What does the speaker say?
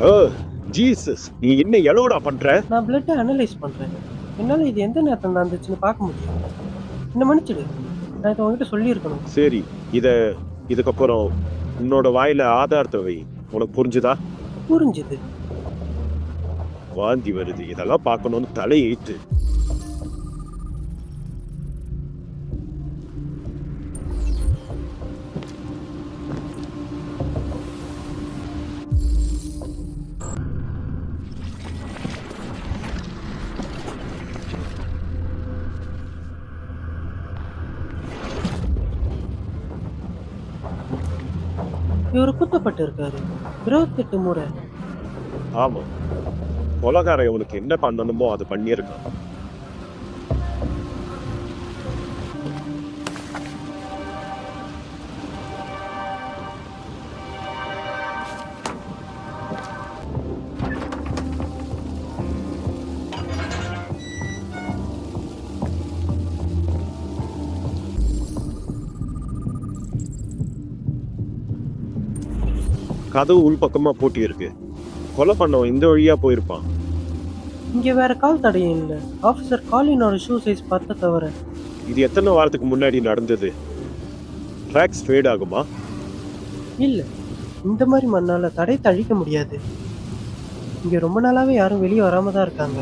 ஓ Jesus, நீ என்ன எலோடா பண்ற? நான் பிளட்டை அனலைஸ் பண்றேன். என்னால இது எந்த நேரத்துல நடந்துச்சுன்னு பார்க்க முடியும். என்ன மன்னிச்சிடு. நான் இதை உங்ககிட்ட சொல்லியிருக்கணும். சரி, இத இதுக்கப்புறம் உன்னோட வாயில ஆதாரத்தை வை. உனக்கு புரிஞ்சுதா? புரிஞ்சுது. வாந்தி வருது, இதெல்லாம் பார்க்கணும்னு தலையெழுத்து. இவர் குத்தப்பட்டு இருக்காரு 28 முறை. ஆமா, கொலகாரன் இவனுக்கு என்ன பண்ணணுமோ அது பண்ணியிருக்கான். கதவு உள்பக்கமா பூட்டி இருக்கு. கொலை பண்ணவன் இந்த வழியா போயிருப்பான். இங்க வேற கால் தடையும் இல்லை. ஆஃபீஸர் காலினோட ஷூ சைஸ் பார்த்த தவிர. இது எத்தனை வாரத்துக்கு முன்னாடி நடந்தது? ட்ராக்ஸ் ஃபேட் ஆகுமா? இல்ல, இந்த மாதிரி மண்ணால தடை தழிக்க முடியாது. இங்க ரொம்ப நாளாவே யாரும் வெளியே வராம தான் இருக்காங்க.